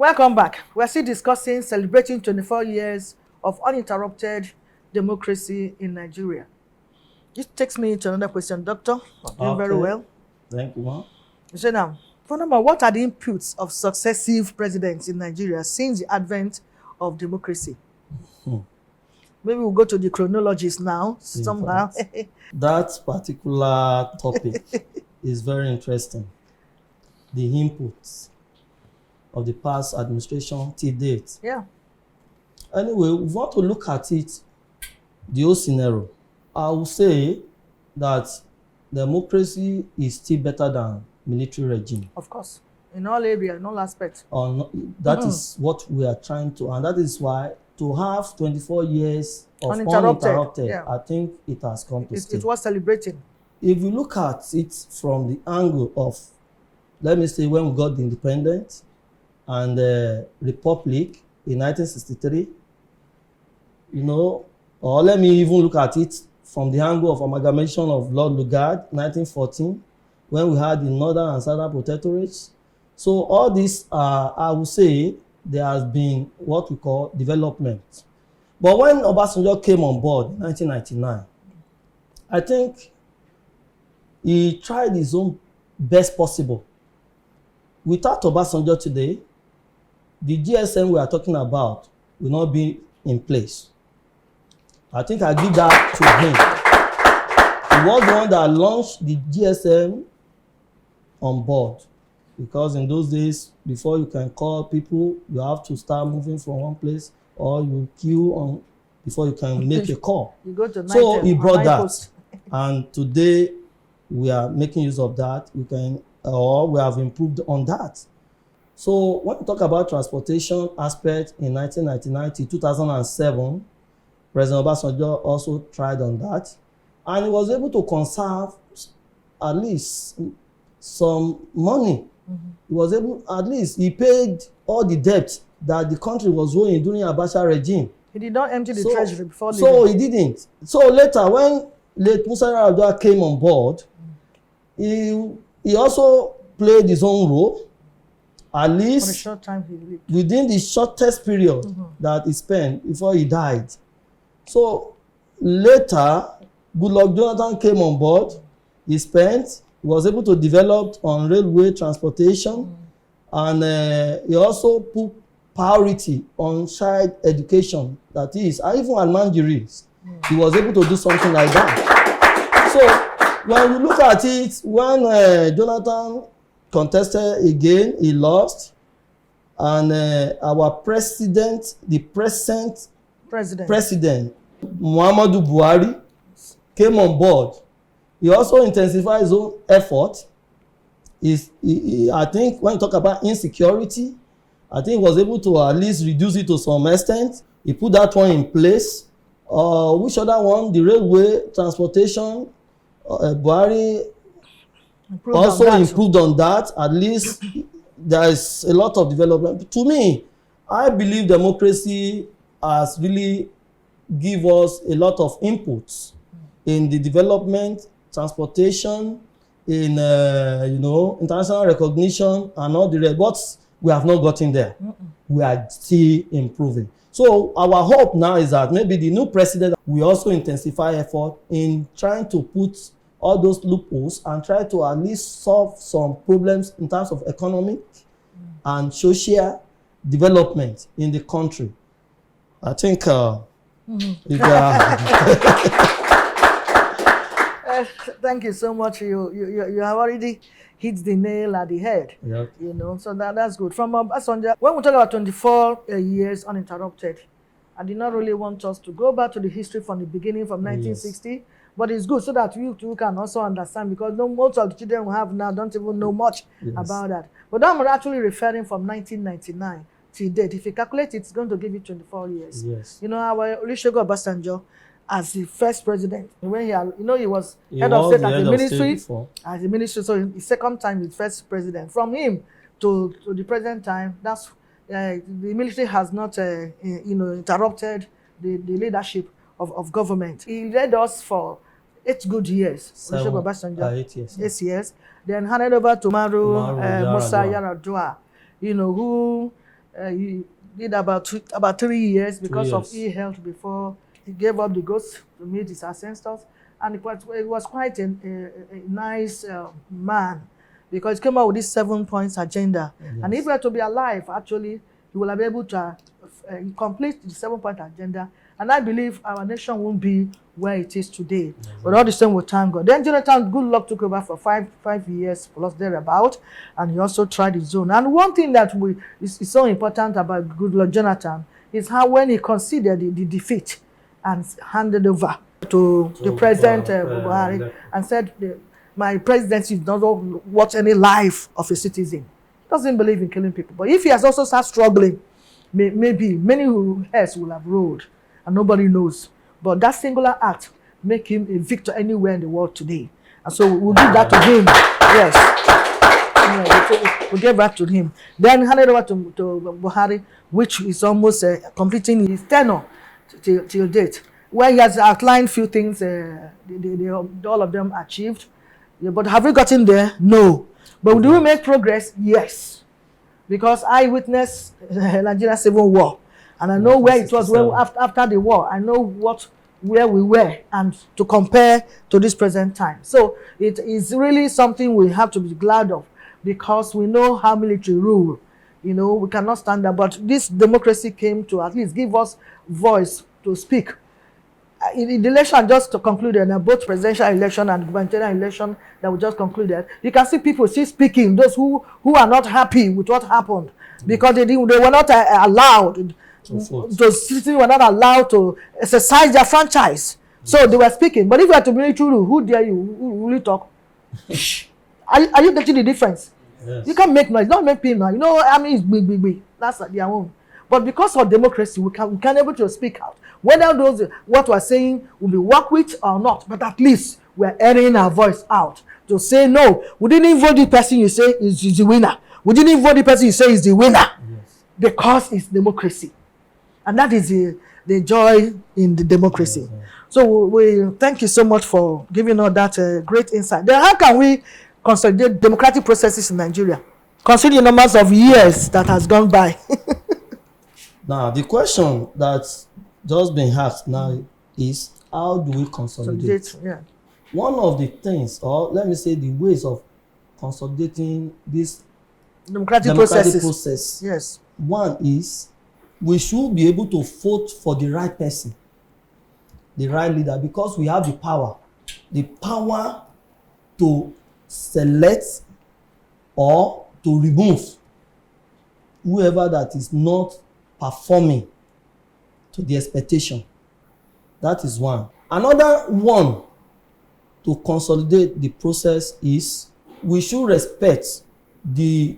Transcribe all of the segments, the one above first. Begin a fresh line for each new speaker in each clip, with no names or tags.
Welcome back. We're still discussing celebrating 24 years of uninterrupted democracy in Nigeria. This takes me to another question, Doctor. Doing very well.
Thank you, ma'am.
So now, for number, what are the inputs of successive presidents in Nigeria since the advent of democracy? Maybe we'll go to the chronologies now, somehow.
That particular topic is very interesting. The inputs of the past administration till date.
Yeah.
Anyway, we want to look at it, the whole scenario. I will say that democracy is still better than military regime.
Of course. In all areas, in all aspects.
That is what we are trying to, and that is why to have 24 years of uninterrupted,
yeah.
I think it has come to stay.
It was celebrating.
If you look at it from the angle of, let me say, when we got the independence and the republic in 1963, or let me even look at it from the angle of amalgamation of Lord Lugard, 1914, when we had the Northern and Southern Protectorates. So all this, I would say, there has been what we call development. But when Obasanjo came on board in 1999, I think he tried his own best possible. Without Obasanjo today, the GSM we are talking about will not be in place. I think I give that to him. He was the one that launched the GSM on board. Because in those days, before you can call people, you have to start moving from one place, or you queue on before you can make a call.
You go to
so he brought that. And today, we are making use of that. We have improved on that. So when we talk about transportation aspect in 1999 to 2007, President Obasanjo also tried on that. And he was able to conserve at least some money. He was able, at least he paid all the debt that the country was owing during Abacha regime.
He did not empty the treasury before leaving.
So he didn't. So later, when late Musa Yar'Adua came on board, he also played his own role, at least
for a short time he lived.
Within the shortest period that he spent before he died. So later, Goodluck Jonathan came on board. He was able to develop on railway transportation, and he also put priority on child education, that is, and even Almanjiris. He was able to do something like that. So when you look at it, when Jonathan contested again, he lost, and our president, the present president, Muhammadu Buhari, came on board. He also intensified his own effort. I think when you talk about insecurity, I think he was able to at least reduce it to some extent. He put that one in place. Which other one? The railway transportation. Buhari also improved on that. At least there is a lot of development. To me, I believe democracy has really given us a lot of inputs in the development, transportation, in international recognition and all the rest, but we have not gotten there. We are still improving. So our hope now is that maybe the new president will also intensify effort in trying to put all those loopholes and try to at least solve some problems in terms of economic and social development in the country. I think
thank you so much. You have already hit the nail at the head.
Yep.
So that's good. From Obasanjo, when we talk about 24 years uninterrupted, I did not really want us to go back to the history from the beginning, from 1960. Yes. But it's good so that you too can also understand, because most of the children we have now don't even know much about that. But I'm actually referring from 1999 to date. If you calculate it, it's going to give you 24 years.
Yes.
Our Olusegun Obasanjo, as the first president, when he was head of state at the ministry, so his second time, his first president. From him to the present time, that's the military has not interrupted the leadership of government. He led us for 8 good years. Olusegun Obasanjo, 8 years. Then handed over to Musa Yar'Adua, who He did about 3 years because of ill health before he gave up the ghost to meet his ancestors. And it was quite a nice man, because he came out with this 7 points agenda. Yes. And if he were to be alive, actually, he will have been able to complete the 7-point agenda. And I believe our nation won't be where it is today. Mm-hmm. But all the same, we thank God. Then Jonathan Goodluck took over for five years plus thereabout, and he also tried his own. And one thing that is so important about Goodluck Jonathan is how when he considered the defeat and handed over to the President Buhari and said, my presidency does not watch any life of a citizen. He doesn't believe in killing people. But if he has also started struggling, maybe many heads will have rolled and nobody knows. But that singular act make him a victor anywhere in the world today. And so we'll give that to him. Yes. We'll give that to him. Then hand it over to Buhari, which is almost completing his tenure till date, where he has outlined few things, all of them achieved. Yeah, but have we gotten there? No. But do we make progress? Yes. Because I witnessed Nigeria Civil War, and I know where it was after the war. I know where we were, and to compare to this present time. So it is really something we have to be glad of, because we know how military rule. You know, we cannot stand that. But this democracy came to at least give us voice to speak. In the election just concluded, both presidential election and gubernatorial election that we just concluded, you can see people still speaking, those who are not happy with what happened, because they were not allowed, those citizens were not allowed to exercise their franchise. So they were speaking. But if you are to be true, who dare you? Who will you talk? Are you getting the difference? Yes. You can't make noise. Don't make people noise. You know, I mean, it's big. That's their own. But because of democracy, we can able to speak out. Whether what we're saying will be worked with or not, but at least we're airing our voice out to say, no, we didn't vote the person you say is the winner. We didn't vote the person you say is the winner. Yes. Because it's democracy. And that is the joy in the democracy. Mm-hmm. So we thank you so much for giving us that great insight. Then how can we consolidate democratic processes in Nigeria, considering the numbers of years that has gone by?
Now, the question that's just been asked now is, how do we consolidate?
Yeah.
One of the things, or let me say the ways of consolidating this democratic process.
Yes.
One is, we should be able to vote for the right person, the right leader, because we have the power to select or to remove whoever that is not performing to the expectation. That is one. Another one to consolidate the process is, we should respect the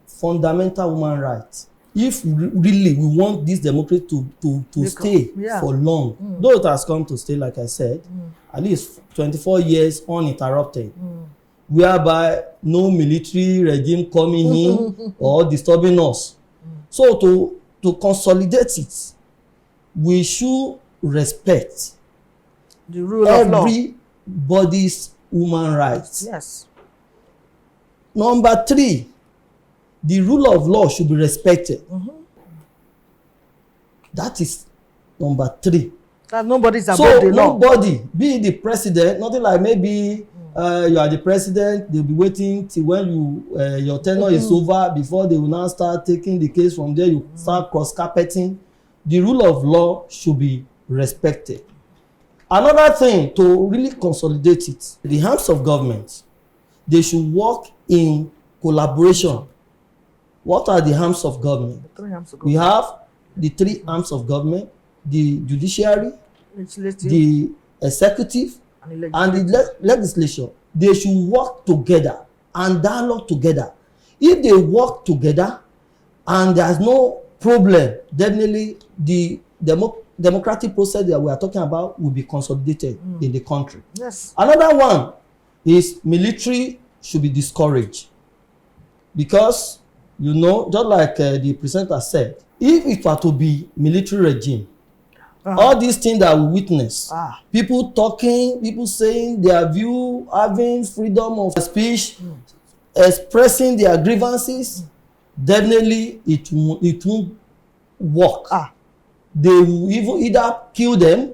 fundamental human rights. If really we want this democracy to stay for long, though it has come to stay, like I said, at least 24 years uninterrupted, whereby no military regime coming in or disturbing us. So to consolidate it, we should respect
the rule of law,
everybody's human rights.
Yes.
Number 3, the rule of law should be respected. That is number 3.
That nobody's above the law.
Nobody, be the president, nothing like maybe you are the president, they'll be waiting till when your tenure is over before they will now start taking the case from there. You start cross-carpeting. The rule of law should be respected. Another thing to really consolidate it, the arms of government, they should work in collaboration. What are the arms of government? We have the 3 arms of government: the judiciary, the executive, and the legislature. They should work together and dialogue together. If they work together and there's no problem, definitely the democratic process that we are talking about will be consolidated in the country.
Yes.
Another one is, military should be discouraged, because, you know, just like the presenter said, if it were to be military regime, all these things that we witness, people talking, people saying their view, having freedom of speech, expressing their grievances, definitely it won't work. They will even either kill them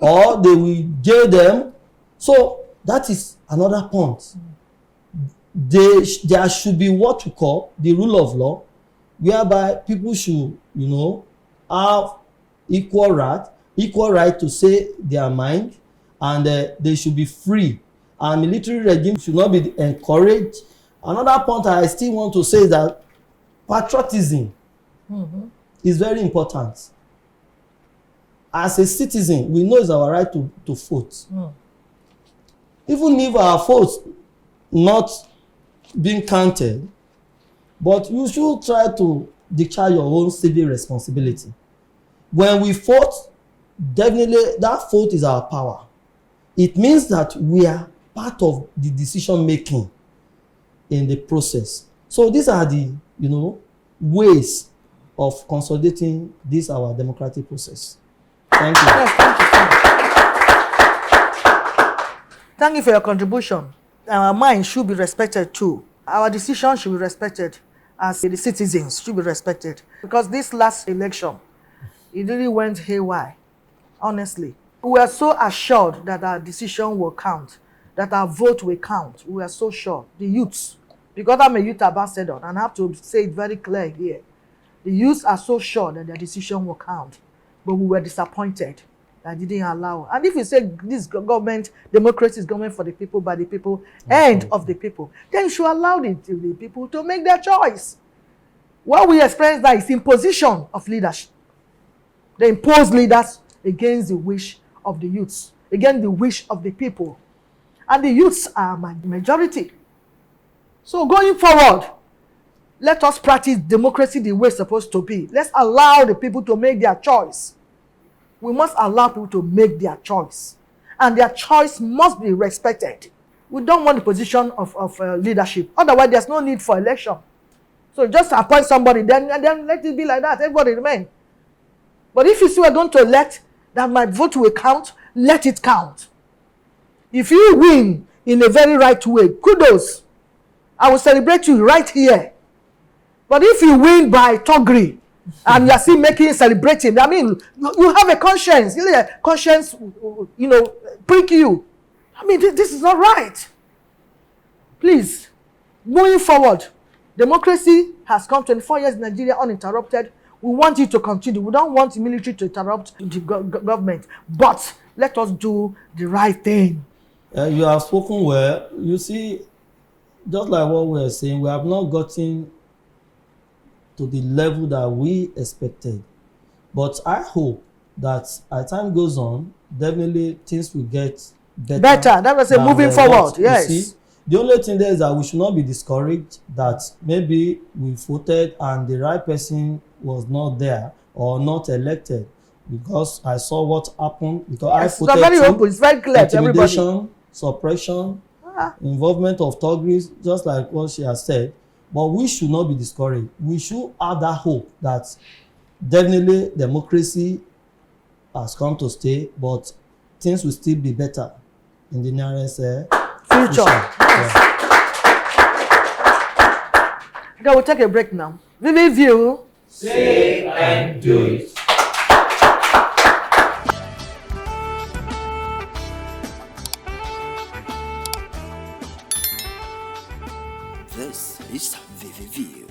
or they will jail them. So that is another point. There should be what we call the rule of law, whereby people should, have equal right to say their mind, and they should be free. And military regime should not be encouraged. Another point I still want to say is that patriotism is very important. As a citizen, we know it's our right to vote. Even if our votes not being counted, but you should try to discharge your own civic responsibility. When we vote, definitely that vote is our power. It means that we are part of the decision making in the process. So these are the ways of consolidating this our democratic process. Thank you.
Yes, thank you so much. Thank you for your contribution. Our mind should be respected too. Our decisions should be respected as the citizens should be respected. Because this last election, it really went haywire, honestly. We were so assured that our decision will count, that our vote will count. We were so sure. The youths, because I'm a youth ambassador, and I have to say it very clear here. The youths are so sure that their decision will count. But we were disappointed that didn't allow. And if you say this government, democracy is government for the people, by the people, and of the people, then you should allow the people to make their choice. What we experience now is imposition of leadership. They impose leaders against the wish of the youths, against the wish of the people. And the youths are my majority. So going forward, let us practice democracy the way it's supposed to be. Let's allow the people to make their choice. We must allow people to make their choice. And their choice must be respected. We don't want the position of leadership. Otherwise, there's no need for election. So just appoint somebody, then let it be like that. Everybody remain. But if you still are going to let that my vote will count, let it count. If you win in a very right way, kudos. I will celebrate you right here. But if you win by toggery, and you are still celebrating, I mean, you have a conscience. Conscience, prick you. I mean, this is not right. Please, moving forward, democracy has come 24 years in Nigeria uninterrupted. We want it to continue. We don't want the military to interrupt the government. But let us do the right thing.
You have spoken well. You see, just like what we are saying, we have not gotten to the level that we expected. But I hope that as time goes on, definitely things will get better.
That was moving forward. Yes.
See, the only thing there is that we should not be discouraged that maybe we voted and the right person was not there or not elected, because I saw what happened. Because I voted
very open. It's very clear to everybody.
Intimidation, suppression, involvement of thuggeries, just like what she has said. But we should not be discouraged. We should have that hope that definitely democracy has come to stay, but things will still be better in the nearest future.
Yes. Okay, we'll take a break now. Vivid View.
Say and do it.
This is Vivid View.